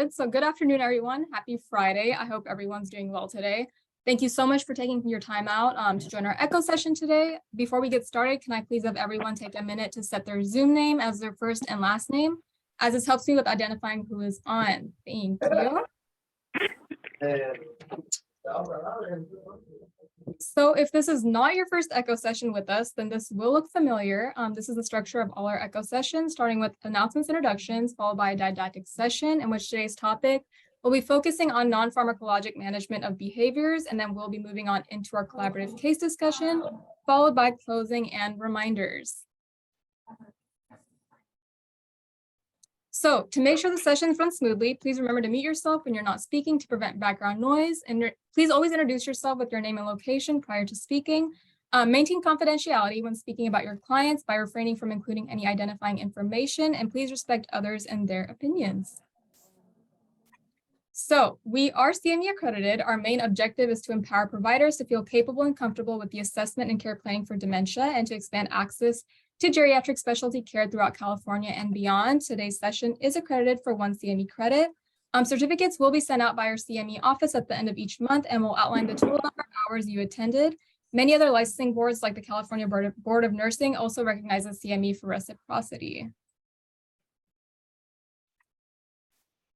So good afternoon, everyone. Happy Friday. I hope everyone's doing well today. Thank you so much for taking your time out to join our echo session today. Before we get started, can I please have everyone take a minute to set their Zoom name as their first and last name, as this helps me with identifying who is on. Thank you. So if this is not your first echo session with us, then this will look familiar. This is the structure of all our echo sessions, starting with announcements, introductions, followed by a didactic session in which today's topic will be focusing on non-pharmacologic management of behaviors, and then we'll be moving on into our collaborative case discussion, followed by closing and reminders. So to make sure the sessions run smoothly, please remember to mute yourself when you're not speaking to prevent background noise. And please always introduce yourself with your name and location prior to speaking. Maintain confidentiality when speaking about your clients by refraining from including any identifying information, and please respect others and their opinions. So we are CME accredited. Our main objective is to empower providers to feel capable and comfortable with the assessment and care planning for dementia and to expand access to geriatric specialty care throughout California and beyond. Today's session is accredited for 1 CME credit. Certificates will be sent out by our CME office at the end of each month and will outline the total number of hours you attended. Many other licensing boards, like the California Board of Nursing, also recognize the CME for reciprocity.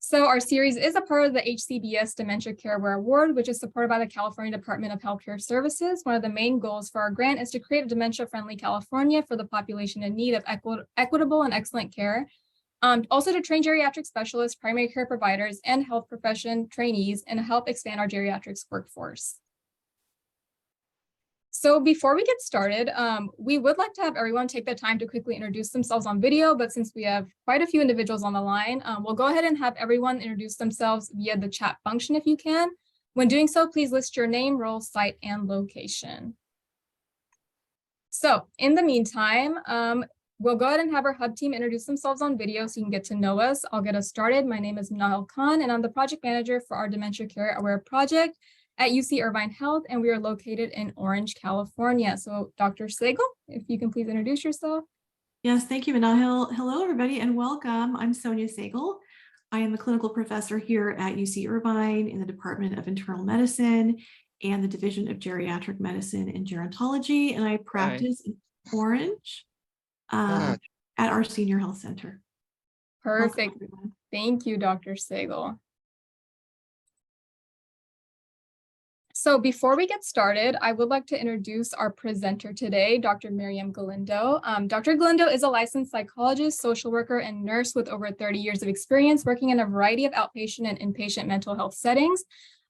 So our series is a part of the HCBS Dementia Careware Award, which is supported by the California Department of Healthcare Services. One of the main goals for our grant is to create a dementia-friendly California for the population in need of equitable and excellent care. Also to train geriatric specialists, primary care providers, and health profession trainees, and help expand our geriatrics workforce. So before we get started, we would like to have everyone take the time to quickly introduce themselves on video, but since we have quite a few individuals on the line, we'll go ahead and have everyone introduce themselves via the chat function if you can. When doing so, please list your name, role, site, and location. So in the meantime, we'll go ahead and have our hub team introduce themselves on video so you can get to know us. I'll get us started. My name is Minahel Khan, and I'm the project manager for our Dementia Care Aware project at UC Irvine Health, and we are located in Orange, California. So Dr. Segal, if you can please introduce yourself. Yes, thank you, Minahel. Hello, everybody, and welcome. I'm Sonia Segal. I am a clinical professor here at UC Irvine in the Department of Internal Medicine and the Division of Geriatric Medicine and Gerontology, and I practice in Orange at our Senior Health Center. Perfect. Thank you, Dr. Segal. So before we get started, I would like to introduce our presenter today, Dr. Miriam Galindo. Dr. Galindo is a licensed psychologist, social worker, and nurse with over 30 years of experience working in a variety of outpatient and inpatient mental health settings.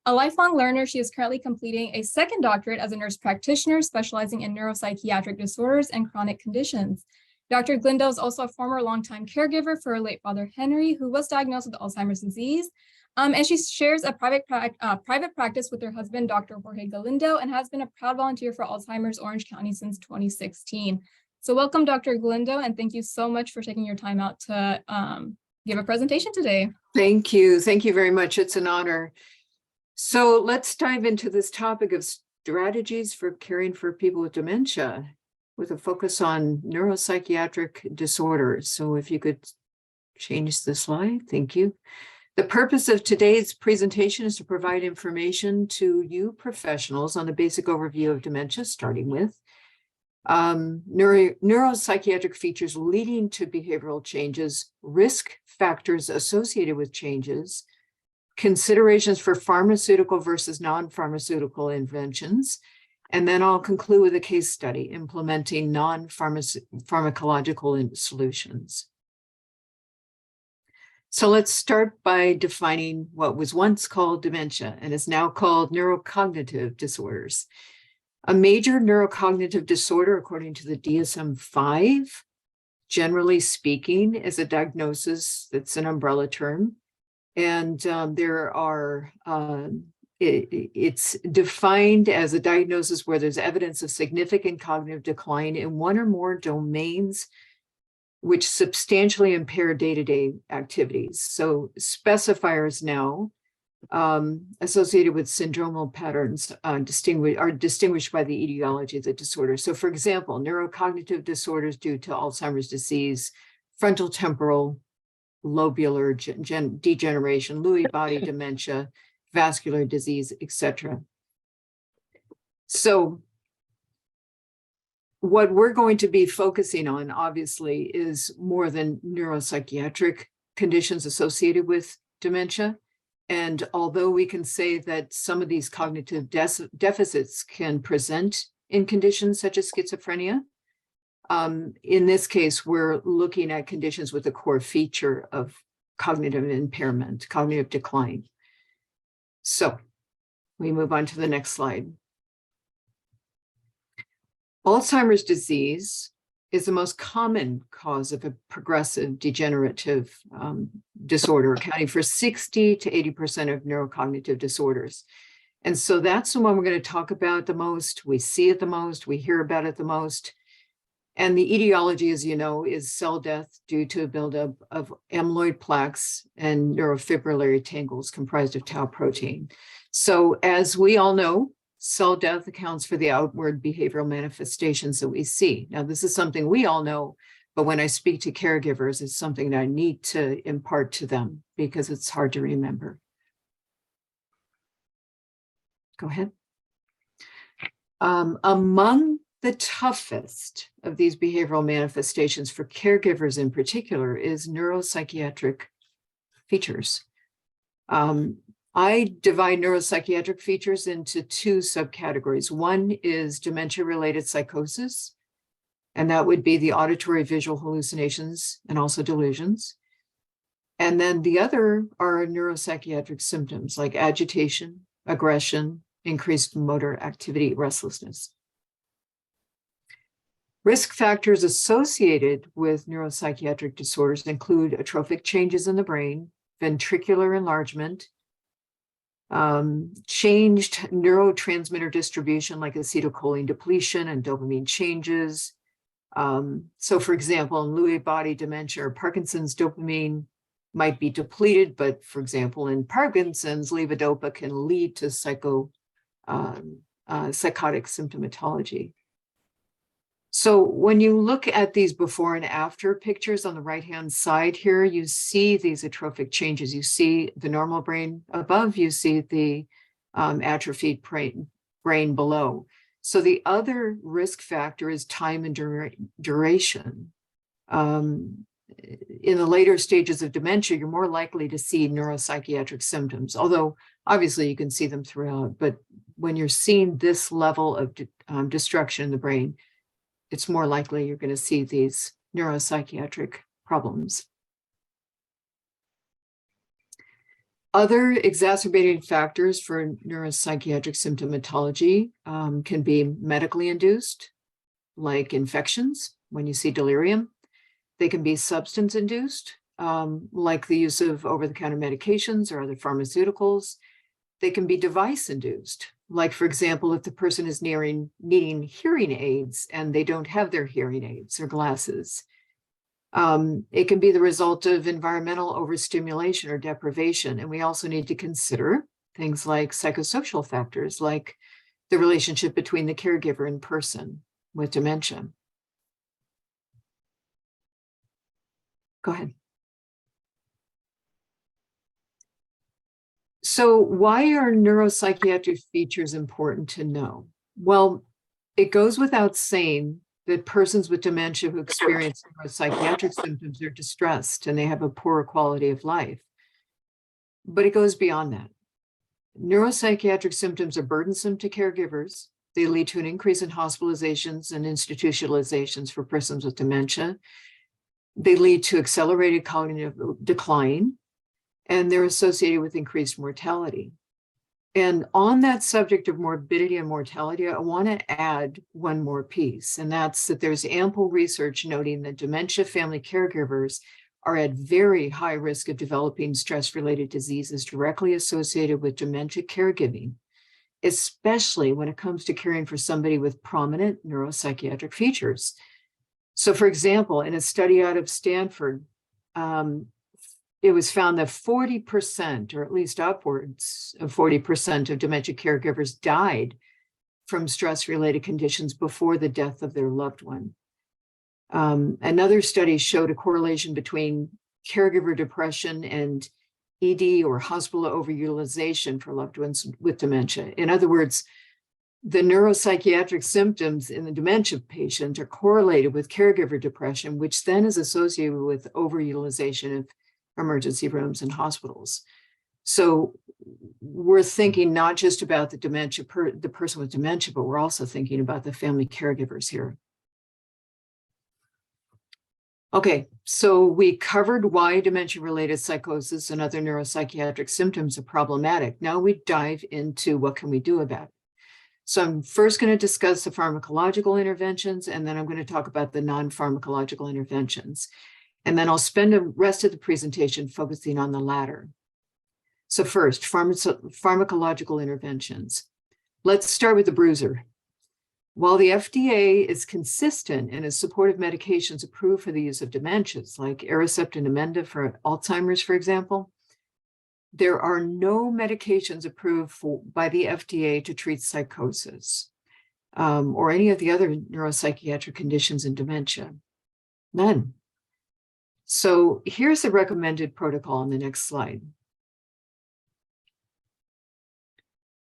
A lifelong learner, she is currently completing a second doctorate as a nurse practitioner specializing in neuropsychiatric disorders and chronic conditions. Dr. Galindo is also a former longtime caregiver for her late father, Henry, who was diagnosed with Alzheimer's disease. And she shares a private practice with her husband, Dr. Jorge Galindo, and has been a proud volunteer for Alzheimer's Orange County since 2016. So welcome, Dr. Galindo, and thank you so much for taking your time out to give a presentation today. Thank you. Thank you very much. It's an honor. So let's dive into this topic of strategies for caring for people with dementia with a focus on neuropsychiatric disorders. So if you could change the slide, thank you. The purpose of today's presentation is to provide information to you professionals on the basic overview of dementia, starting with neuropsychiatric features leading to behavioral changes, risk factors associated with changes, considerations for pharmaceutical versus non-pharmaceutical interventions, and then I'll conclude with a case study implementing non-pharmacological solutions. So let's start by defining what was once called dementia and is now called neurocognitive disorders. A major neurocognitive disorder, according to the DSM-5, generally speaking, is a diagnosis that's an umbrella term. And it's defined as a diagnosis where there's evidence of significant cognitive decline in one or more domains which substantially impair day-to-day activities. So specifiers now associated with syndromal patterns are distinguished by the etiology of the disorder. So for example, neurocognitive disorders due to Alzheimer's disease, frontal temporal lobular degeneration, Lewy body dementia, vascular disease, etc. So what we're going to be focusing on, obviously, is more than neuropsychiatric conditions associated with dementia. And although we can say that some of these cognitive deficits can present in conditions such as schizophrenia, in this case, we're looking at conditions with a core feature of cognitive impairment, cognitive decline. So we move on to the next slide. Alzheimer's disease is the most common cause of a progressive degenerative disorder, accounting for 60 to 80% of neurocognitive disorders. And so that's the one we're going to talk about the most. We see it the most, we hear about it the most. And the etiology, as you know, is cell death due to a buildup of amyloid plaques and neurofibrillary tangles comprised of tau protein. So as we all know, cell death accounts for the outward behavioral manifestations that we see. Now, this is something we all know, but when I speak to caregivers, it's something that I need to impart to them because it's hard to remember. Go ahead. Among the toughest of these behavioral manifestations for caregivers in particular is neuropsychiatric features. I divide neuropsychiatric features into two subcategories. One is dementia-related psychosis, and that would be the auditory visual hallucinations and also delusions. And then the other are neuropsychiatric symptoms like agitation, aggression, increased motor activity, restlessness. Risk factors associated with neuropsychiatric disorders include atrophic changes in the brain, ventricular enlargement, changed neurotransmitter distribution like acetylcholine depletion and dopamine changes. So for example, in Lewy body dementia or Parkinson's, dopamine might be depleted, but for example, in Parkinson's, levodopa can lead to psychotic symptomatology. So when you look at these before and after pictures on the right-hand side here, you see these atrophic changes. You see the normal brain above, you see the atrophied brain below. So the other risk factor is time and duration. In the later stages of dementia, you're more likely to see neuropsychiatric symptoms, although obviously you can see them throughout. But when you're seeing this level of destruction in the brain, it's more likely you're going to see these neuropsychiatric problems. Other exacerbating factors for neuropsychiatric symptomatology can be medically induced, like infections, when you see delirium. They can be substance induced, like the use of over-the-counter medications or other pharmaceuticals. They can be device induced, like, for example, if the person is needing hearing aids and they don't have their hearing aids or glasses. It can be the result of environmental overstimulation or deprivation. And we also need to consider things like psychosocial factors, like the relationship between the caregiver and person with dementia. Go ahead. So why are neuropsychiatric features important to know? Well, it goes without saying that persons with dementia who experience neuropsychiatric symptoms are distressed and they have a poorer quality of life. But it goes beyond that. Neuropsychiatric symptoms are burdensome to caregivers. They lead to an increase in hospitalizations and institutionalizations for persons with dementia. They lead to accelerated cognitive decline, and they're associated with increased mortality. And on that subject of morbidity and mortality, I want to add one more piece, and that's that there's ample research noting that dementia family caregivers are at very high risk of developing stress-related diseases directly associated with dementia caregiving, especially when it comes to caring for somebody with prominent neuropsychiatric features. So for example, in a study out of Stanford, it was found that 40%, or at least upwards of 40% of dementia caregivers died from stress-related conditions before the death of their loved one. Another study showed a correlation between caregiver depression and ED or hospital overutilization for loved ones with dementia. In other words, the neuropsychiatric symptoms in the dementia patient are correlated with caregiver depression, which then is associated with overutilization of emergency rooms and hospitals. So we're thinking not just about the dementia, the person with dementia, but we're also thinking about the family caregivers here. Okay, so we covered why dementia-related psychosis and other neuropsychiatric symptoms are problematic. Now we dive into what can we do about it. So I'm first going to discuss the pharmacological interventions, and then I'm going to talk about the non-pharmacological interventions. And then I'll spend the rest of the presentation focusing on the latter. So first, pharmacological interventions. Let's start with the bruiser. While the FDA is consistent in its support of medications approved for the use of dementias, like Aricept and Namenda for Alzheimer's, for example, there are no medications approved by the FDA to treat psychosis or any of the other neuropsychiatric conditions in dementia. None. So here's the recommended protocol on the next slide.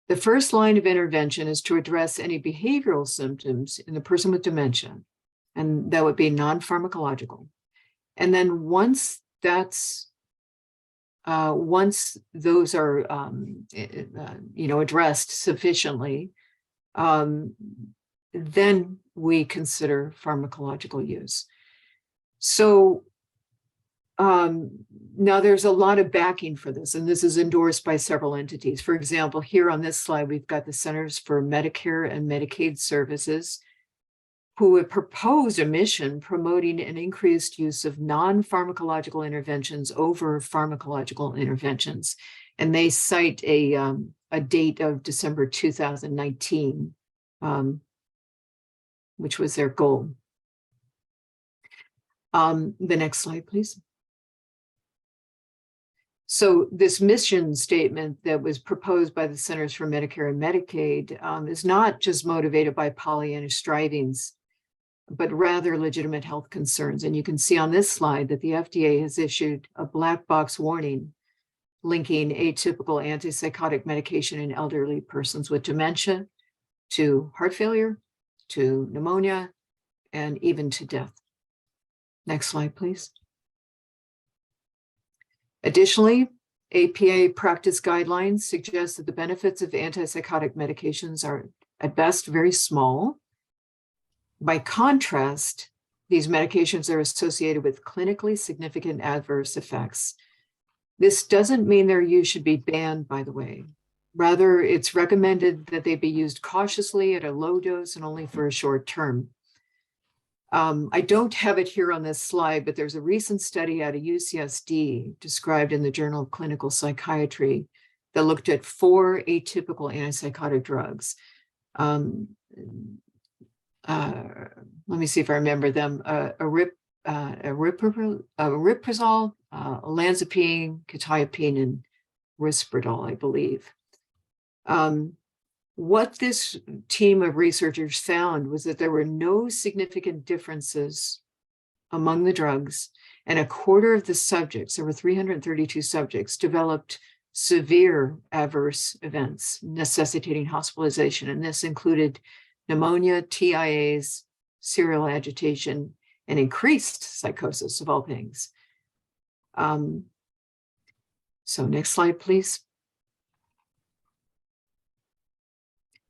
The first line of intervention is to address any behavioral symptoms in the person with dementia, and that would be non-pharmacological. And then once those are addressed sufficiently, then we consider pharmacological use. So now there's a lot of backing for this, and this is endorsed by several entities. For example, here on this slide, we've got the Centers for Medicare and Medicaid Services, who have proposed a mission promoting an increased use of non-pharmacological interventions over pharmacological interventions. And they cite a date of December 2019, which was their goal. The next slide, please. So this mission statement that was proposed by the Centers for Medicare and Medicaid is not just motivated by Pollyannish strivings, but rather legitimate health concerns. And you can see on this slide that the FDA has issued a black box warning linking atypical antipsychotic medication in elderly persons with dementia to heart failure, to pneumonia, and even to death. Next slide, please. Additionally, APA practice guidelines suggest that the benefits of antipsychotic medications are at best very small. By contrast, these medications are associated with clinically significant adverse effects. This doesn't mean their use should be banned, by the way. Rather, it's recommended that they be used cautiously at a low dose and only for a short term. I don't have it here on this slide, but there's a recent study out of UCSD described in the Journal of Clinical Psychiatry that looked at 4 atypical antipsychotic drugs. Let me see if I remember them. Aripiprazole, olanzapine, quetiapine, and risperidone, I believe. What this team of researchers found was that there were no significant differences among the drugs, and a quarter of the subjects, there were 332 subjects, developed severe adverse events necessitating hospitalization. And this included pneumonia, TIAs, serial agitation, and increased psychosis of all things. So next slide, please.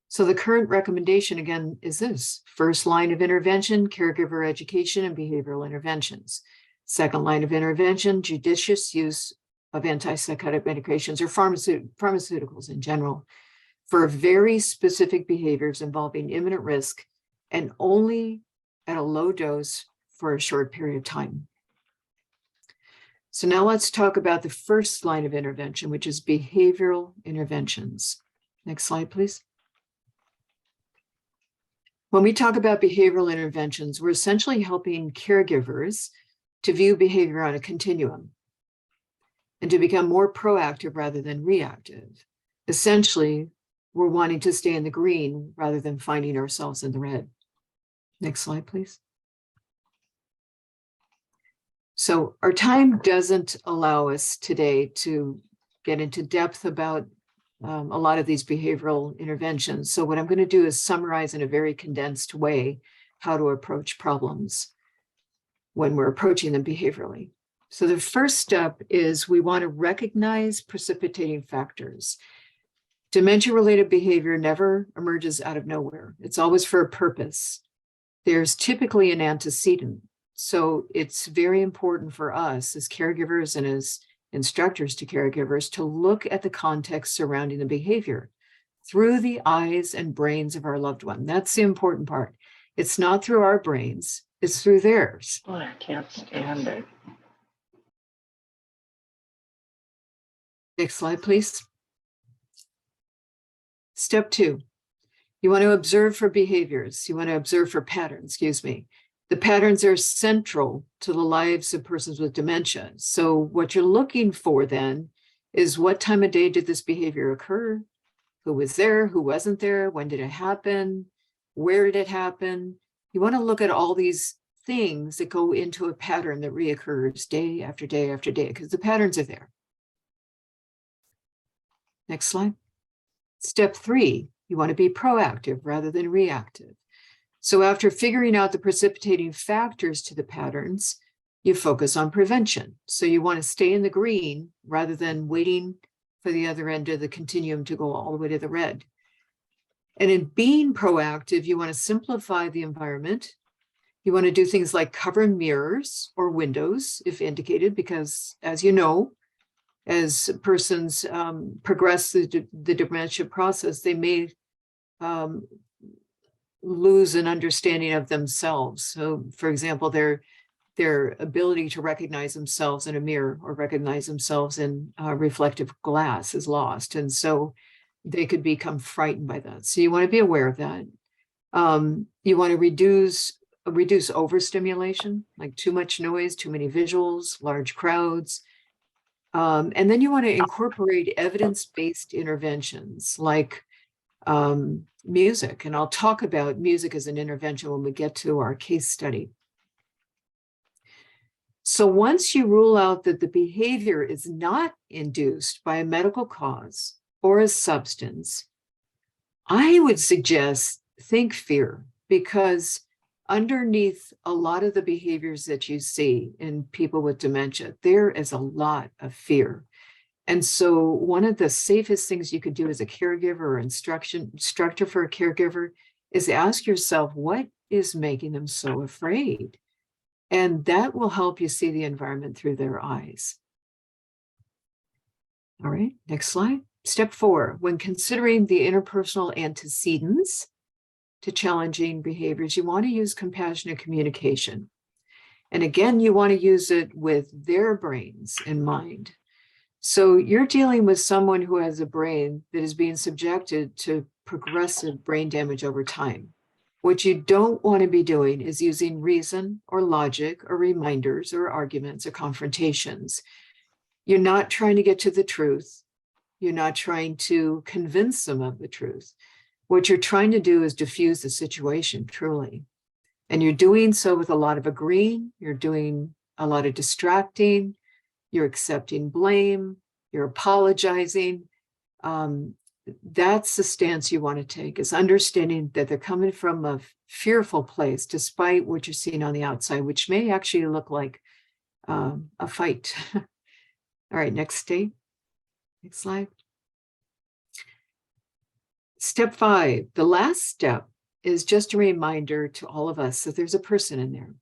So the current recommendation, again, is this. First line of intervention, caregiver education and behavioral interventions. Second line of intervention, judicious use of antipsychotic medications or pharmaceuticals in general for very specific behaviors involving imminent risk and only at a low dose for a short period of time. So now let's talk about the first line of intervention, which is behavioral interventions. Next slide, please. When we talk about behavioral interventions, we're essentially helping caregivers to view behavior on a continuum and to become more proactive rather than reactive. Essentially, we're wanting to stay in the green rather than finding ourselves in the red. Next slide, please. So our time doesn't allow us today to get into depth about a lot of these behavioral interventions. So what I'm going to do is summarize in a very condensed way how to approach problems when we're approaching them behaviorally. So the first step is we want to recognize precipitating factors. Dementia-related behavior never emerges out of nowhere. It's always for a purpose. There's typically an antecedent. So it's very important for us as caregivers and as instructors to caregivers to look at the context surrounding the behavior through the eyes and brains of our loved one. That's the important part. It's not through our brains, it's through theirs. Oh, I can't stand it. Next slide, please. Step 2, you want to observe for behaviors. You want to observe for patterns, excuse me. The patterns are central to the lives of persons with dementia. So what you're looking for then is what time of day did this behavior occur? Who was there? Who wasn't there? When did it happen? Where did it happen? You want to look at all these things that go into a pattern that reoccurs day after day after day, because the patterns are there. Next slide. Step 3, you want to be proactive rather than reactive. So after figuring out the precipitating factors to the patterns, you focus on prevention. So you want to stay in the green rather than waiting for the other end of the continuum to go all the way to the red. And in being proactive, you want to simplify the environment. You want to do things like cover mirrors or windows if indicated, because as you know, as persons progress through the dementia process, they may lose an understanding of themselves. So for example, their ability to recognize themselves in a mirror or recognize themselves in reflective glass is lost. And so they could become frightened by that. So you want to be aware of that. You want to reduce overstimulation, like too much noise, too many visuals, large crowds. And then you want to incorporate evidence-based interventions like music. And I'll talk about music as an intervention when we get to our case study. So once you rule out that the behavior is not induced by a medical cause or a substance, I would suggest think fear, because underneath a lot of the behaviors that you see in people with dementia, there is a lot of fear. And so one of the safest things you could do as a caregiver or instructor for a caregiver is ask yourself, what is making them so afraid? And that will help you see the environment through their eyes. All right, next slide. Step 4, when considering the interpersonal antecedents to challenging behaviors, you want to use compassionate communication. And again, you want to use it with their brains in mind. So you're dealing with someone who has a brain that is being subjected to progressive brain damage over time. What you don't want to be doing is using reason or logic or reminders or arguments or confrontations. You're not trying to get to the truth. You're not trying to convince them of the truth. What you're trying to do is diffuse the situation truly. And you're doing so with a lot of agreeing, you're doing a lot of distracting, you're accepting blame, you're apologizing. That's the stance you want to take, is understanding that they're coming from a fearful place, despite what you're seeing on the outside, which may actually look like a fight. All right, next slide. Step 5, the last step is just a reminder to all of us that there's a person in there.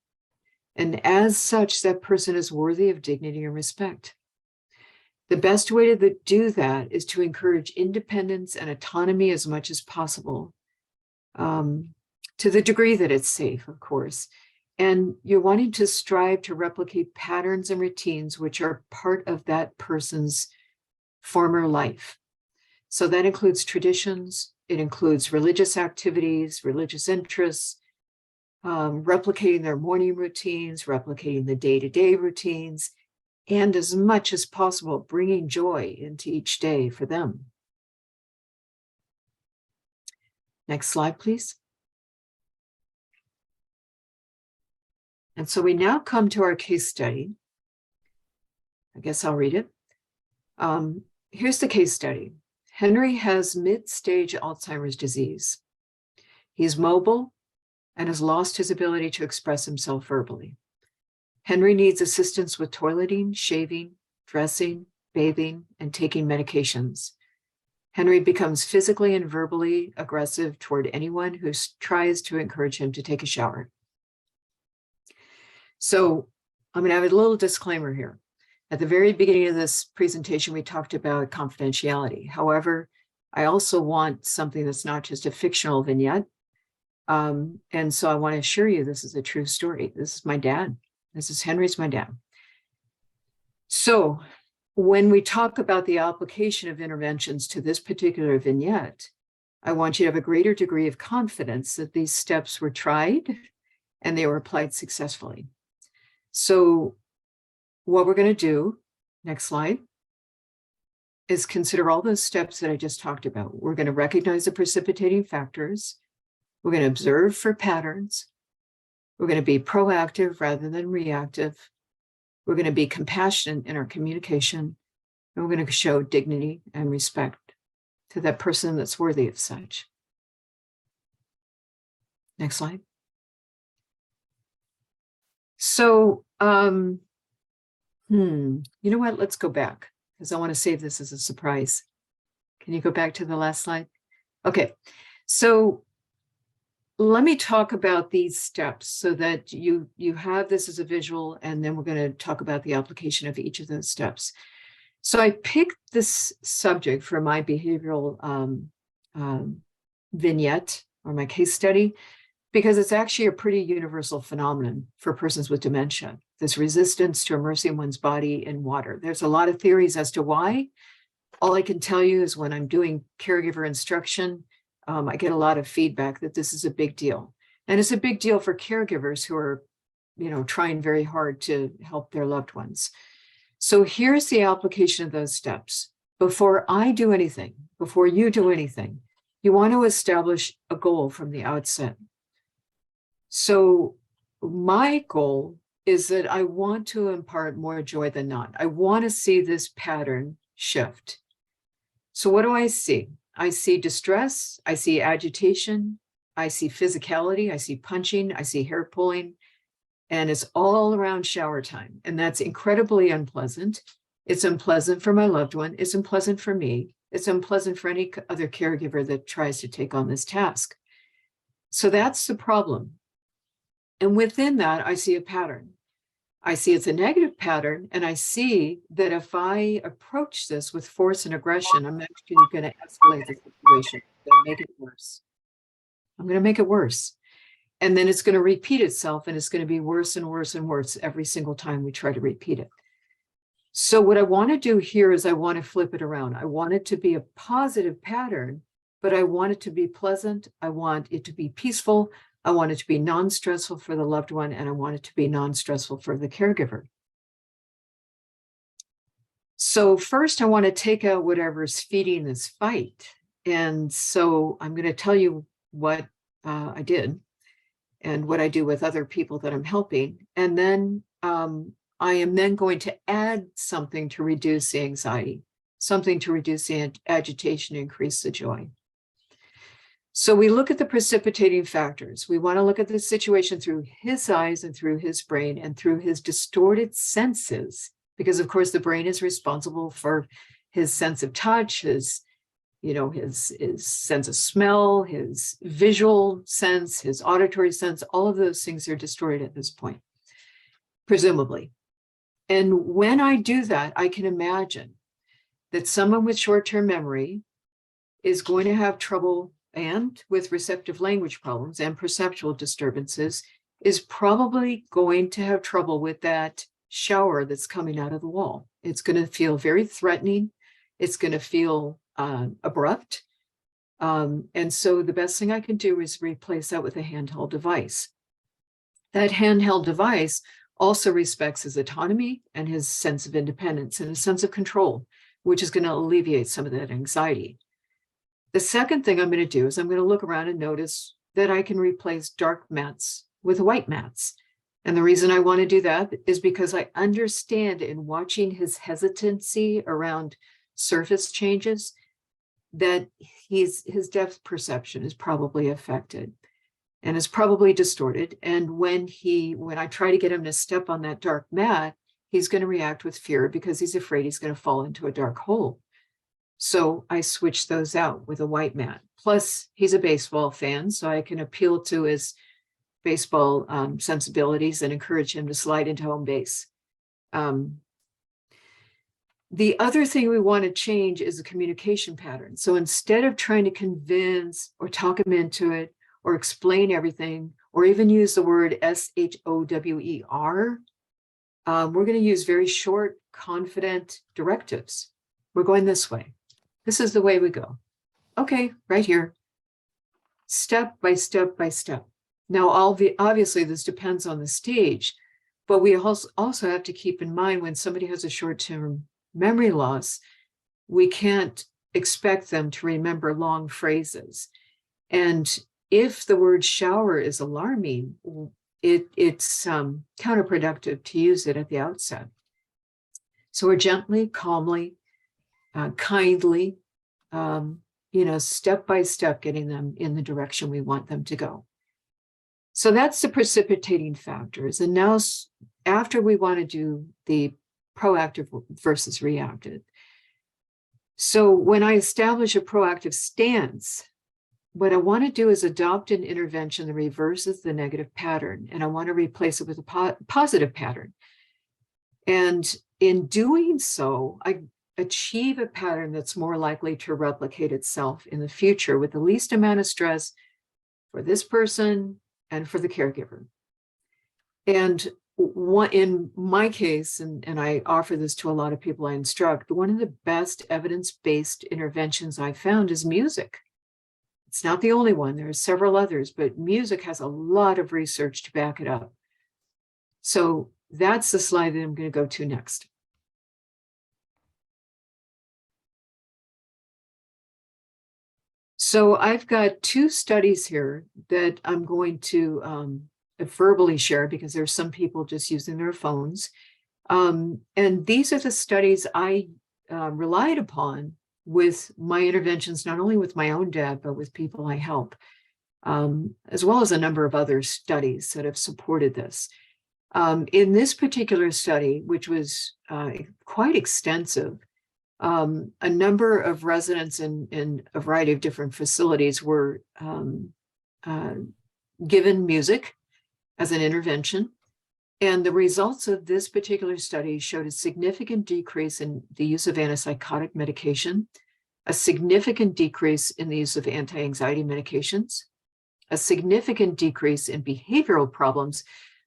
And as such, that person is worthy of dignity and respect. The best way to do that is to encourage independence and autonomy as much as possible, to the degree that it's safe, of course. And you're wanting to strive to replicate patterns and routines which are part of that person's former life. So that includes traditions, it includes religious activities, religious interests, replicating their morning routines, replicating the day-to-day routines, and as much as possible, bringing joy into each day for them. Next slide, please. And so we now come to our case study. I guess I'll read it. Here's the case study. Henry has mid-stage Alzheimer's disease. He's mobile and has lost his ability to express himself verbally. Henry needs assistance with toileting, shaving, dressing, bathing, and taking medications. Henry becomes physically and verbally aggressive toward anyone who tries to encourage him to take a shower. So I'm going to have a little disclaimer here. At the very beginning of this presentation, we talked about confidentiality. However, I also want something that's not just a fictional vignette. And so I want to assure you this is a true story. This is my dad. This is Henry's my dad. So when we talk about the application of interventions to this particular vignette, I want you to have a greater degree of confidence that these steps were tried and they were applied successfully. So what we're going to do, next slide, is consider all those steps that I just talked about. We're going to recognize the precipitating factors. We're going to observe for patterns. We're going to be proactive rather than reactive. We're going to be compassionate in our communication. And we're going to show dignity and respect to that person that's worthy of such. Next slide. So, you know what? Let's go back because I want to save this as a surprise. Can you go back to the last slide? Okay, so let me talk about these steps so that you have this as a visual, and then we're going to talk about the application of each of those steps. So I picked this subject for my behavioral vignette or my case study because it's actually a pretty universal phenomenon for persons with dementia, this resistance to immersing one's body in water. There's a lot of theories as to why. All I can tell you is when I'm doing caregiver instruction, I get a lot of feedback that this is a big deal. And it's a big deal for caregivers who are, trying very hard to help their loved ones. So here's the application of those steps. Before I do anything, before you do anything, you want to establish a goal from the outset. So my goal is that I want to impart more joy than not. I want to see this pattern shift. So what do I see? I see distress, I see agitation, I see physicality, I see punching, I see hair pulling, and it's all around shower time. And that's incredibly unpleasant. It's unpleasant for my loved one. It's unpleasant for me. It's unpleasant for any other caregiver that tries to take on this task. So that's the problem. And within that, I see a pattern. I see it's a negative pattern, and I see that if I approach this with force and aggression, I'm actually going to escalate the situation. I'm going to make it worse. I'm going to make it worse. And then it's going to repeat itself, and it's going to be worse and worse and worse every single time we try to repeat it. So what I want to do here is I want to flip it around. I want it to be a positive pattern, but I want it to be pleasant. I want it to be peaceful. I want it to be non-stressful for the loved one, and I want it to be non-stressful for the caregiver. So first, I want to take out whatever's feeding this fight. And so I'm going to tell you what I did and what I do with other people that I'm helping. And then I am then going to add something to reduce the anxiety, something to reduce the agitation, increase the joy. So we look at the precipitating factors. We want to look at the situation through his eyes and through his brain and through his distorted senses, because of course the brain is responsible for his sense of touch, his sense of smell, his visual sense, his auditory sense. All of those things are distorted at this point, presumably. And when I do that, I can imagine that someone with short-term memory is going to have trouble, and with receptive language problems and perceptual disturbances, is probably going to have trouble with that shower that's coming out of the wall. It's going to feel very threatening. It's going to feel abrupt. And so the best thing I can do is replace that with a handheld device. That handheld device also respects his autonomy and his sense of independence and his sense of control, which is going to alleviate some of that anxiety. The second thing I'm going to do is I'm going to look around and notice that I can replace dark mats with white mats. And the reason I want to do that is because I understand in watching his hesitancy around surface changes that his depth perception is probably affected and is probably distorted. And when I try to get him to step on that dark mat, he's going to react with fear because he's afraid he's going to fall into a dark hole. So I switch those out with a white mat. Plus, he's a baseball fan, so I can appeal to his baseball sensibilities and encourage him to slide into home base. The other thing we want to change is the communication pattern. So instead of trying to convince or talk him into it or explain everything, or even use the word SHOWER, we're going to use very short, confident directives. We're going this way. This is the way we go. Okay, right here. Step by step by step. Now, obviously, this depends on the stage, but we also have to keep in mind when somebody has a short-term memory loss, we can't expect them to remember long phrases. And if the word shower is alarming, it's counterproductive to use it at the outset. So we're gently, calmly, kindly, step by step, getting them in the direction we want them to go. So that's the precipitating factors. And now, after we want to do the proactive versus reactive. So when I establish a proactive stance, what I want to do is adopt an intervention that reverses the negative pattern, and I want to replace it with a positive pattern. And in doing so, I achieve a pattern that's more likely to replicate itself in the future with the least amount of stress for this person and for the caregiver. And in my case, and I offer this to a lot of people I instruct, one of the best evidence-based interventions I found is music. It's not the only one. There are several others, but music has a lot of research to back it up. So that's the slide that I'm going to go to next. So I've got two studies here that I'm going to verbally share because there's some people just using their phones. And these are the studies I relied upon with my interventions, not only with my own dad, but with people I help, as well as a number of other studies that have supported this. In this particular study, which was quite extensive, a number of residents in a variety of different facilities were given music as an intervention. And the results of this particular study showed a significant decrease in the use of antipsychotic medication, a significant decrease in the use of anti-anxiety medications, a significant decrease in behavioral problems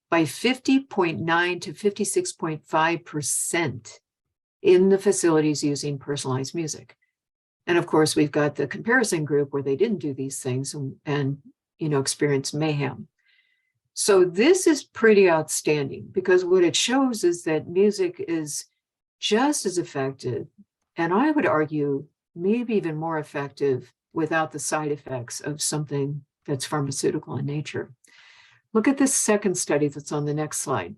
by 50.9 to 56.5% in the facilities using personalized music. And of course, we've got the comparison group where they didn't do these things and experienced mayhem. So this is pretty outstanding because what it shows is that music is just as effective, and I would argue maybe even more effective without the side effects of something that's pharmaceutical in nature. Look at this second study that's on the next slide.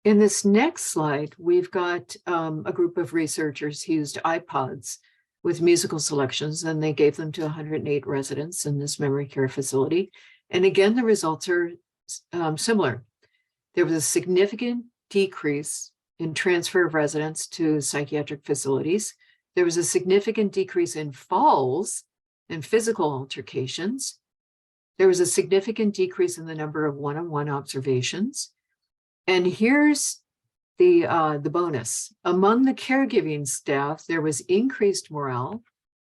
In this next slide, we've got a group of researchers who used iPods with musical selections, and they gave them to 108 residents in this memory care facility. And again, the results are similar. There was a significant decrease in transfer of residents to psychiatric facilities. There was a significant decrease in falls and physical altercations. There was a significant decrease in the number of one-on-one observations. And here's the bonus. Among the caregiving staff, there was increased morale,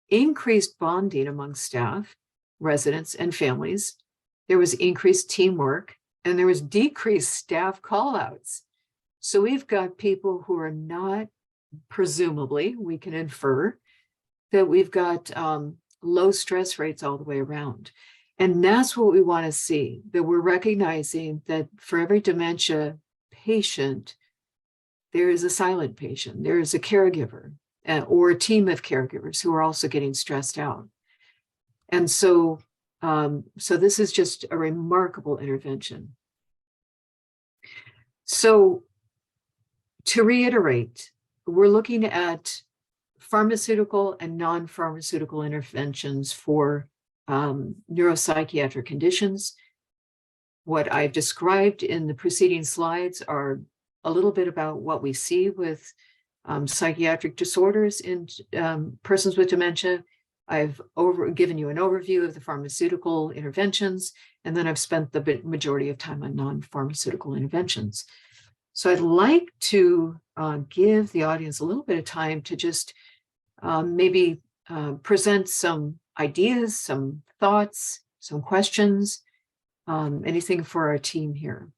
increased bonding among staff, residents, and families. There was increased teamwork, and there was decreased staff callouts. So we've got people who are not, presumably, we can infer that we've got low stress rates all the way around. And that's what we want to see, that we're recognizing that for every dementia patient, there is a silent patient, there is a caregiver or a team of caregivers who are also getting stressed out. And so So this is just a remarkable intervention. So to reiterate, we're looking at pharmaceutical and non-pharmaceutical interventions for neuropsychiatric conditions. What I've described in the preceding slides are a little bit about what we see with psychiatric disorders in persons with dementia. I've given you an overview of the pharmaceutical interventions, and then I've spent the majority of time on non-pharmaceutical interventions. So I'd like to give the audience a little bit of time to just maybe present some ideas, some thoughts, some questions, anything for our team here.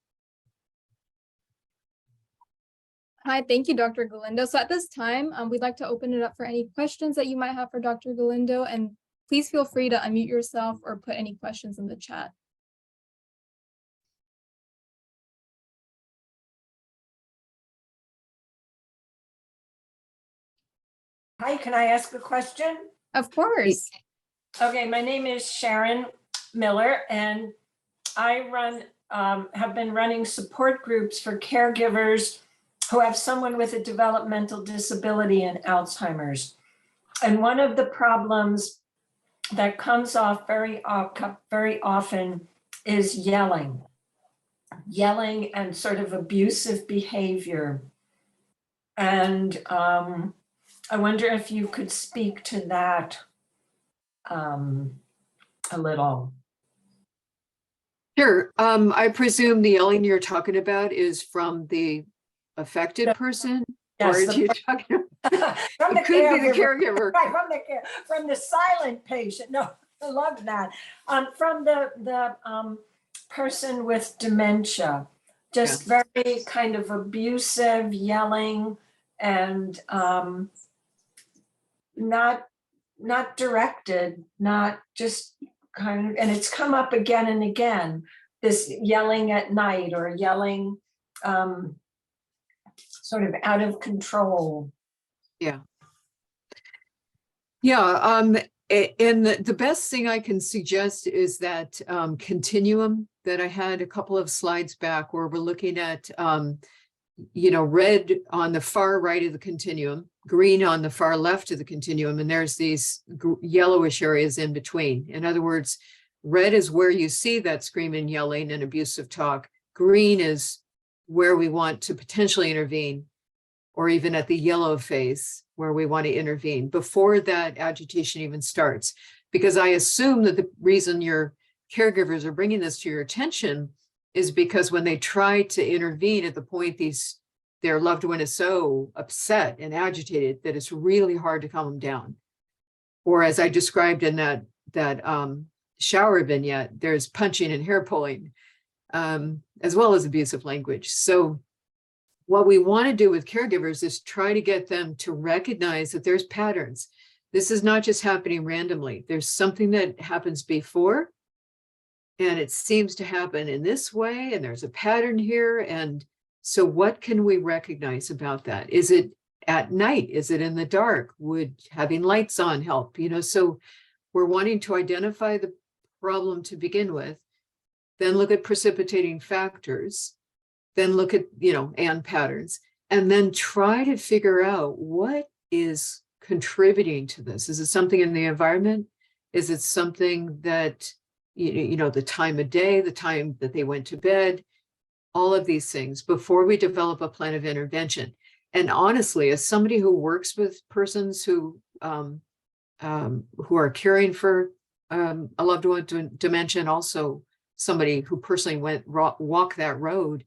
Hi, thank you, Dr. Galindo. So at this time, we'd like to open it up for any questions that you might have for Dr. Galindo, and please feel free to unmute yourself or put any questions in the chat. Hi, can I ask a question? Of course. Okay, my name is Sharon Miller, and I have been running support groups for caregivers who have someone with a developmental disability and Alzheimer's. And one of the problems that comes off very often is yelling and sort of abusive behavior. And I wonder if you could speak to that a little. Sure. I presume the yelling you're talking about is from the affected person? Yes, Or if you're talking about, from the it could be the caregiver. Right, from the silent patient. No, I love that. From the person with dementia, just very kind of abusive, yelling, and not directed, not just kind of, and it's come up again and again, this yelling at night or yelling sort of out of control. Yeah. Yeah. And the best thing I can suggest is that continuum that I had a couple of slides back, where we're looking at, red on the far right of the continuum, green on the far left of the continuum, and there's these yellowish areas in between. In other words, red is where you see that screaming, yelling, and abusive talk. Green is where we want to potentially intervene, or even at the yellow phase where we want to intervene before that agitation even starts. Because I assume that the reason your caregivers are bringing this to your attention is because when they try to intervene at the point their loved one is so upset and agitated that it's really hard to calm them down. Or as I described in that shower vignette, there's punching and hair pulling, as well as abusive language. So what we want to do with caregivers is try to get them to recognize that there's patterns. This is not just happening randomly. There's something that happens before, and it seems to happen in this way, and there's a pattern here. And so what can we recognize about that? Is it at night? Is it in the dark? Would having lights on help? So we're wanting to identify the problem to begin with, then look at precipitating factors, then look at, and patterns, and then try to figure out what is contributing to this. Is it something in the environment? Is it something that, the time of day, the time that they went to bed, all of these things before we develop a plan of intervention. And honestly, as somebody who works with persons who are caring for a loved one with dementia, and also somebody who personally walked that road,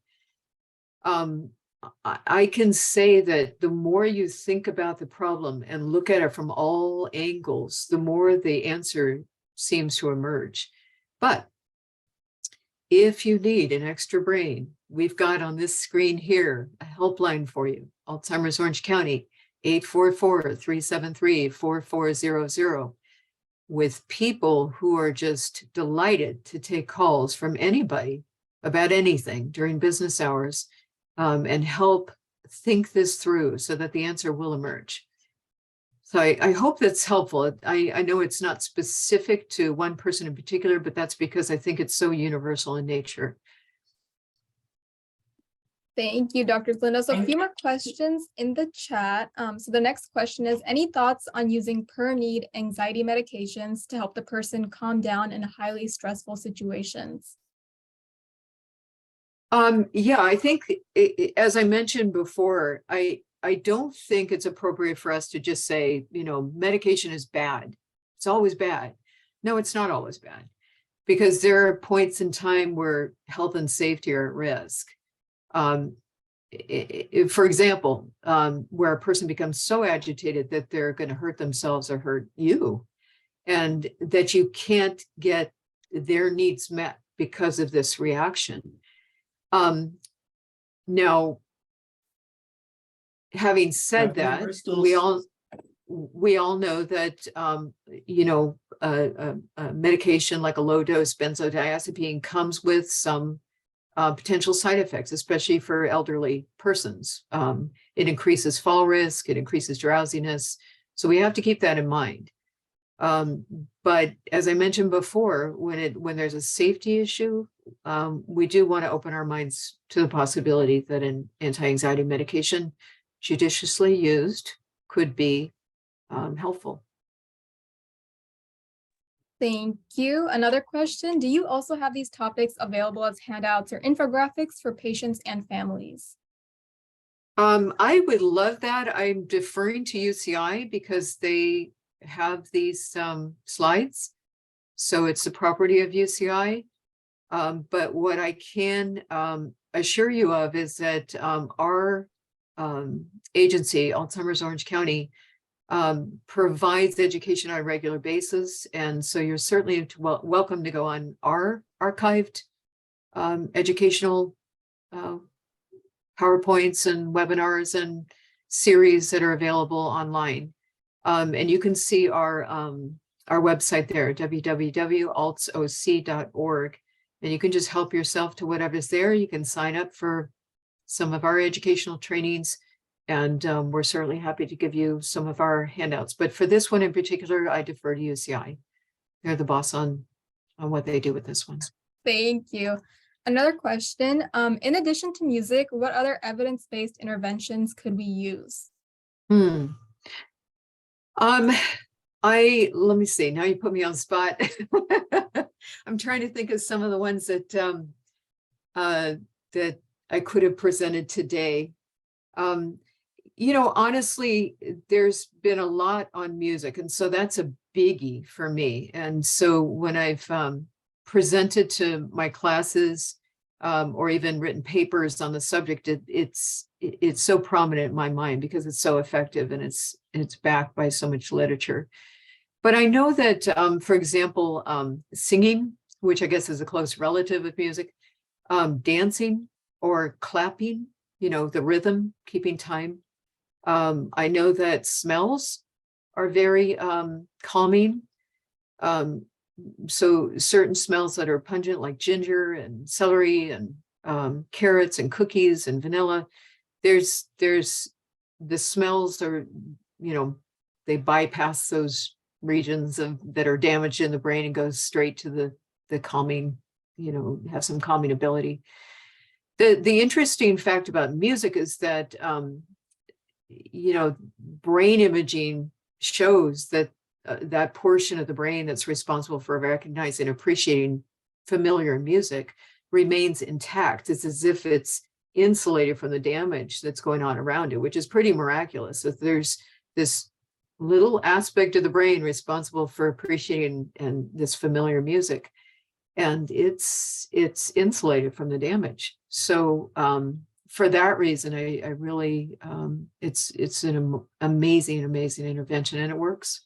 I can say that the more you think about the problem and look at it from all angles, the more the answer seems to emerge. But if you need an extra brain, we've got on this screen here a helpline for you, Alzheimer's Orange County, 844-373-4400, with people who are just delighted to take calls from anybody about anything during business hours, and help think this through so that the answer will emerge. So I hope that's helpful. I know it's not specific to one person in particular, but that's because I think it's so universal in nature. Thank you, Dr. Galindo. So a Thank few more questions in the chat. So the next question is, any thoughts on using per need anxiety medications to help the person calm down in highly stressful situations? Yeah, I think as I mentioned before, I don't think it's appropriate for us to just say, medication is bad. It's always bad. No, it's not always bad, because there are points in time where health and safety are at risk. For example, where a person becomes so agitated that they're going to hurt themselves or hurt you, and that you can't get their needs met because of this reaction. Now, having said that, we all know that a medication like a low dose benzodiazepine comes with some potential side effects, especially for elderly persons. It increases fall risk, it increases drowsiness. So we have to keep that in mind. But as I mentioned before, when there's a safety issue, we do want to open our minds to the possibility that an anti-anxiety medication judiciously used could be helpful. Thank you. Another question, do you also have these topics available as handouts or infographics for patients and families? I would love that. I'm deferring to UCI because they have these slides. So it's the property of UCI. But what I can assure you of is that our agency, Alzheimer's Orange County, provides education on a regular basis. And so you're certainly welcome to go on our archived educational PowerPoints and webinars and series that are available online. And you can see our website there, www.altsoc.org. And you can just help yourself to whatever's there. You can sign up for some of our educational trainings, and we're certainly happy to give you some of our handouts. But for this one in particular, I defer to UCI. They're the boss on what they do with this one. Thank you. Another question, in addition to music, what other evidence-based interventions could we use? Let me see. Now you put me on the spot. I'm trying to think of some of the ones that that I could have presented today. Honestly, there's been a lot on music, and so that's a biggie for me. And so when I've presented to my classes or even written papers on the subject, it's so prominent in my mind because it's so effective and it's backed by so much literature. But I know that, for example, singing, which I guess is a close relative of music, dancing or clapping, the rhythm, keeping time. I know that smells are very calming. So certain smells that are pungent, like ginger and celery and carrots and cookies and vanilla, there's the smells are, they bypass those regions that are damaged in the brain and goes straight to the calming, have some calming ability. The interesting fact about music is that, brain imaging shows that that portion of the brain that's responsible for recognizing and appreciating familiar music remains intact. It's as if it's insulated from the damage that's going on around it, which is pretty miraculous. If there's this little aspect of the brain responsible for appreciating and this familiar music, and it's insulated from the damage. So for that reason, I really, it's an amazing intervention, and it works.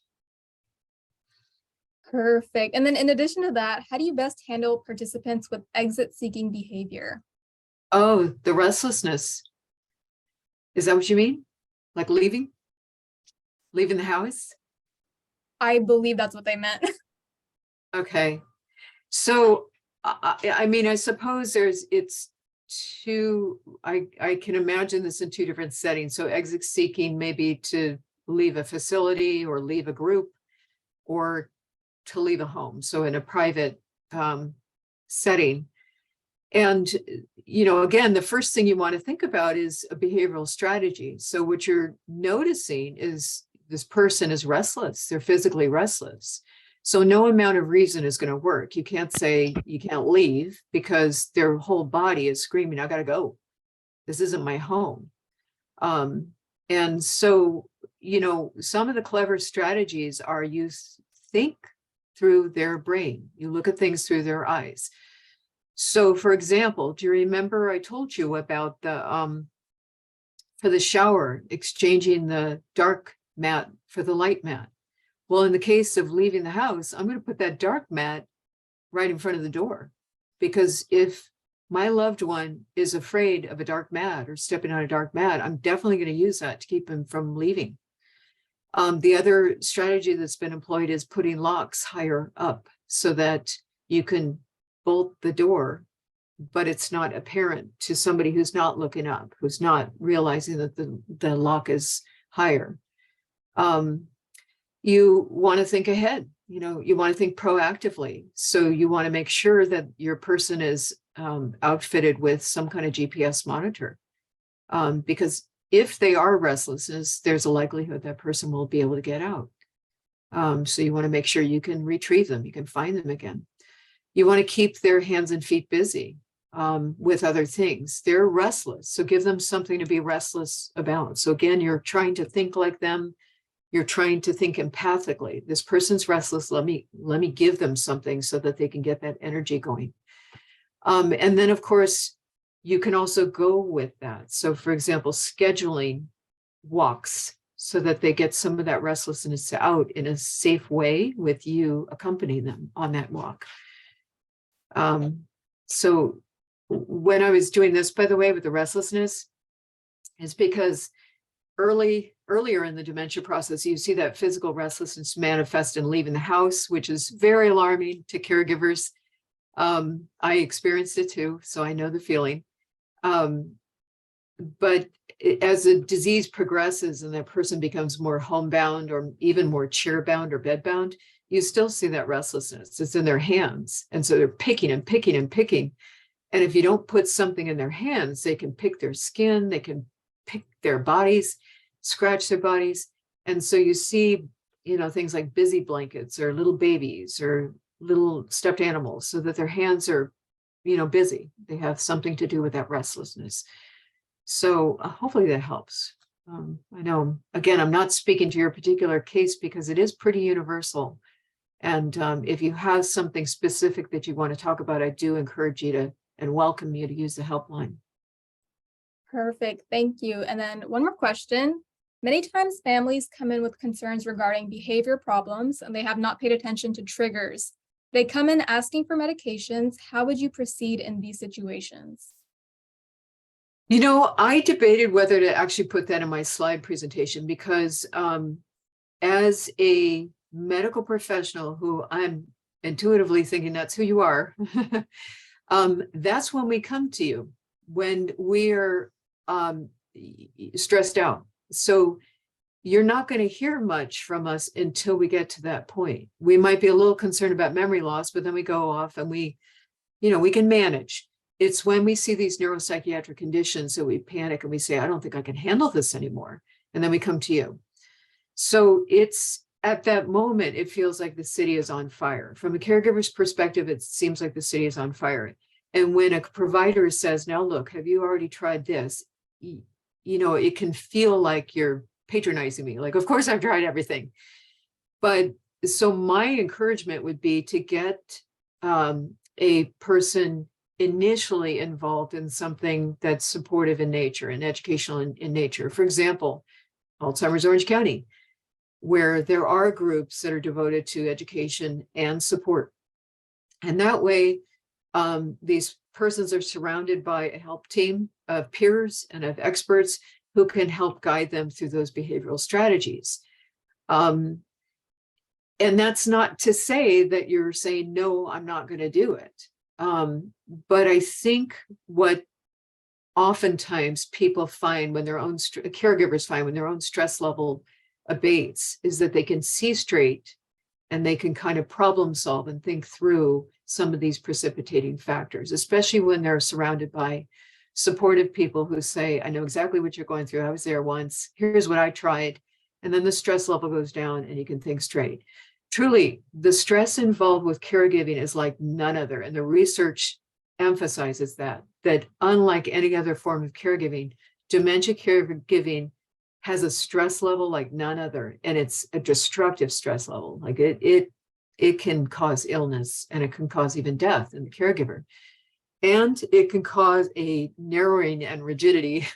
Perfect. And then in addition to that, how do you best handle participants with exit-seeking behavior? Oh, the restlessness. Is that what you mean? Like leaving the house? I believe that's what they meant. Okay. So, I mean, I suppose it's two, I can imagine this in two different settings. So exit seeking maybe to leave a facility or leave a group or to leave a home. So in a private setting. And, again, the first thing you want to think about is a behavioral strategy. So what you're noticing is this person is restless. They're physically restless. So no amount of reason is going to work. You can't say you can't leave because their whole body is screaming, I got to go. This isn't my home. And so, some of the clever strategies are you think through their brain. You look at things through their eyes. So, for example, do you remember I told you about the for the shower, exchanging the dark mat for the light mat? Well, in the case of leaving the house, I'm going to put that dark mat right in front of the door, because if my loved one is afraid of a dark mat or stepping on a dark mat, I'm definitely going to use that to keep him from leaving. The other strategy that's been employed is putting locks higher up so that you can bolt the door, but it's not apparent to somebody who's not looking up, who's not realizing that the lock is higher. You want to think ahead, you want to think proactively. So you want to make sure that your person is outfitted with some kind of GPS monitor, because if they are restless, there's a likelihood that person will be able to get out. So you want to make sure you can retrieve them, you can find them again. You want to keep their hands and feet busy with other things. They're restless, so give them something to be restless about. So again, you're trying to think like them. You're trying to think empathically. This person's restless. Let me give them something so that they can get that energy going. And then, of course, you can also go with that. So, for example, scheduling walks so that they get some of that restlessness out in a safe way with you accompanying them on that walk. So when I was doing this, by the way, with the restlessness, is because earlier in the dementia process, you see that physical restlessness manifest in leaving the house, which is very alarming to caregivers. I experienced it too, so I know the feeling. But as the disease progresses and that person becomes more homebound or even more chair-bound or bed-bound, you still see that restlessness. It's in their hands. And so they're picking and picking and picking. And if you don't put something in their hands, they can pick their skin, they can pick their bodies, scratch their bodies. And so you see, things like busy blankets or little babies or little stuffed animals, so that their hands are, busy. They have something to do with that restlessness. So hopefully that helps. I know, again, I'm not speaking to your particular case because it is pretty universal. And if you have something specific that you want to talk about, I do encourage you to and welcome you to use the helpline. Perfect. Thank you. And then one more question. Many times families come in with concerns regarding behavior problems and they have not paid attention to triggers. They come in asking for medications. How would you proceed in these situations? I debated whether to actually put that in my slide presentation because as a medical professional who I'm intuitively thinking that's who you are, that's when we come to you, when we're stressed out. So you're not going to hear much from us until we get to that point. We might be a little concerned about memory loss, but then we go off and we can manage. It's when we see these neuropsychiatric conditions that we panic and we say, I don't think I can handle this anymore. And then we come to you. So it's at that moment, it feels like the city is on fire. From a caregiver's perspective, it seems like the city is on fire. And when a provider says, now look, have you already tried this? It can feel like you're patronizing me. Like, of course I've tried everything. But so my encouragement would be to get a person initially involved in something that's supportive in nature and educational in nature. For example, Alzheimer's Orange County, where there are groups that are devoted to education and support. And that way, these persons are surrounded by a help team of peers and of experts who can help guide them through those behavioral strategies. And that's not to say that you're saying, no, I'm not going to do it. But I think what oftentimes people find when caregivers find when their own stress level abates is that they can see straight and they can kind of problem solve and think through some of these precipitating factors, especially when they're surrounded by supportive people who say, I know exactly what you're going through. I was there once. Here's what I tried. And then the stress level goes down and you can think straight. Truly, the stress involved with caregiving is like none other. And the research emphasizes that unlike any other form of caregiving, dementia caregiving has a stress level like none other. And it's a destructive stress level. Like it can cause illness and it can cause even death in the caregiver. And it can cause a narrowing and rigidity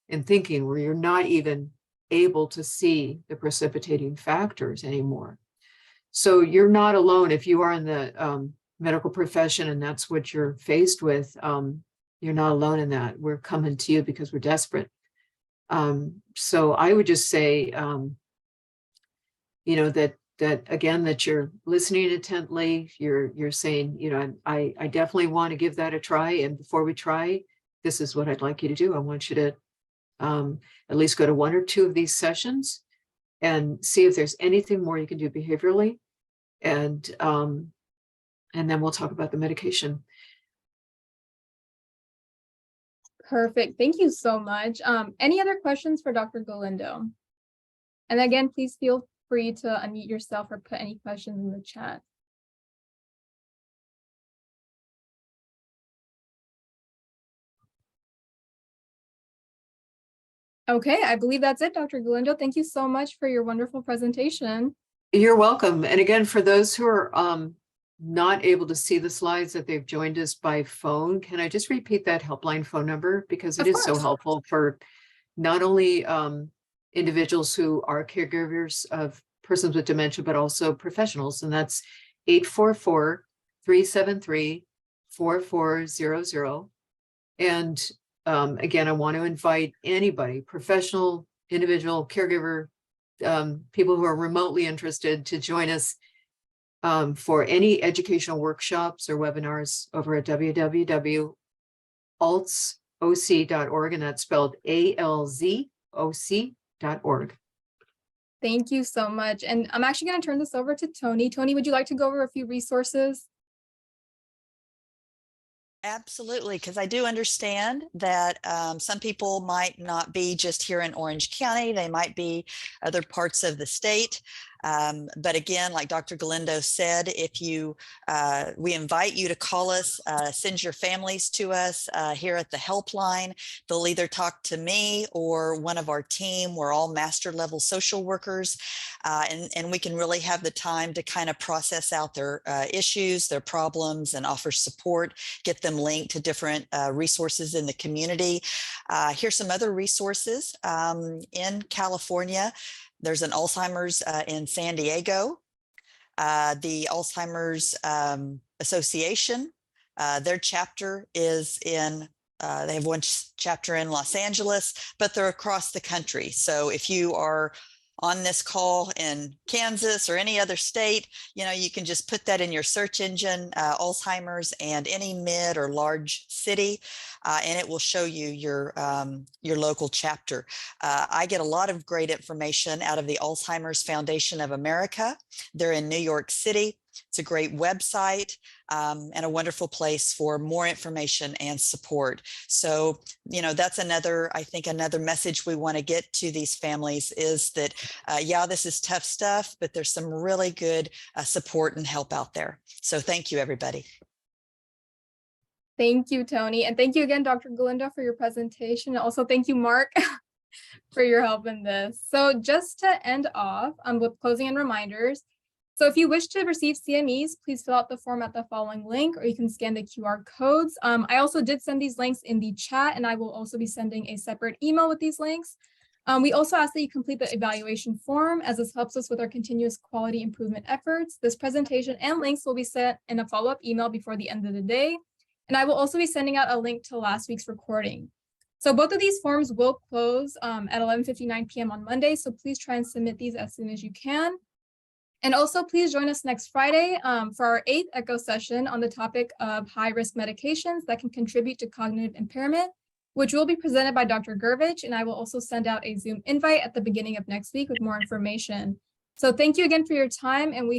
in thinking where you're not even able to see the precipitating factors anymore. So you're not alone if you are in the medical profession and that's what you're faced with. You're not alone in that. We're coming to you because we're desperate. So I would just say, that again, that you're listening intently, you're saying, I definitely want to give that a try. And before we try, this is what I'd like you to do. I want you to at least go to one or two of these sessions and see if there's anything more you can do behaviorally. And then we'll talk about the medication. Perfect. Thank you so much. Any other questions for Dr. Galindo? And again, please feel free to unmute yourself or put any questions in the chat. Okay, I believe that's it, Dr. Galindo. Thank you so much for your wonderful presentation. You're welcome. And again, for those who are not able to see the slides that they've joined us by phone, can I just repeat that helpline phone number? Because it is so helpful for not only individuals who are caregivers of persons with dementia, but also professionals. And that's 844-373-4400. And again, I want to invite anybody, professional, individual, caregiver, people who are remotely interested to join us for any educational workshops or webinars over at www.alzoc.org, and that's spelled ALZOC.org. Thank you so much. And I'm actually going to turn this over to Tony. Tony, would you like to go over a few resources? Absolutely, because I do understand that some people might not be just here in Orange County. They might be other parts of the state. But again, like Dr. Galindo said, if you, we invite you to call us, send your families to us here at the helpline. They'll either talk to me or one of our team. We're all master level social workers, and we can really have the time to kind of process out their issues, their problems, and offer support, get them linked to different resources in the community. Here's some other resources in California. There's an Alzheimer's in San Diego, the Alzheimer's Association. Their chapter is in, they have one chapter in Los Angeles, but they're across the country. So if you are on this call in Kansas or any other state, you can just put that in your search engine, Alzheimer's, and any mid or large city, and it will show you your local chapter. I get a lot of great information out of the Alzheimer's Foundation of America. They're in New York City. It's a great website and a wonderful place for more information and support. So, that's another, I think another message we want to get to these families is that, yeah, this is tough stuff, but there's some really good support and help out there. So thank you, everybody. Thank you, Tony. And thank you again, Dr. Galindo, for your presentation. Also, thank you, Mark, for your help in this. So just to end off with closing and reminders, so if you wish to receive CMEs, please fill out the form at the following link, or you can scan the QR codes. I also did send these links in the chat, and I will also be sending a separate email with these links. We also ask that you complete the evaluation form, as this helps us with our continuous quality improvement efforts. This presentation and links will be sent in a follow-up email before the end of the day. And I will also be sending out a link to last week's recording. So both of these forms will close at 11:59 p.m. on Monday, so please try and submit these as soon as you can. And also please join us next Friday for our 8th ECHO session on the topic of high-risk medications that can contribute to cognitive impairment. which will be presented by Dr. Gurvich, and I will also send out a Zoom invite at the beginning of next week with more information. So thank you again for your time, and we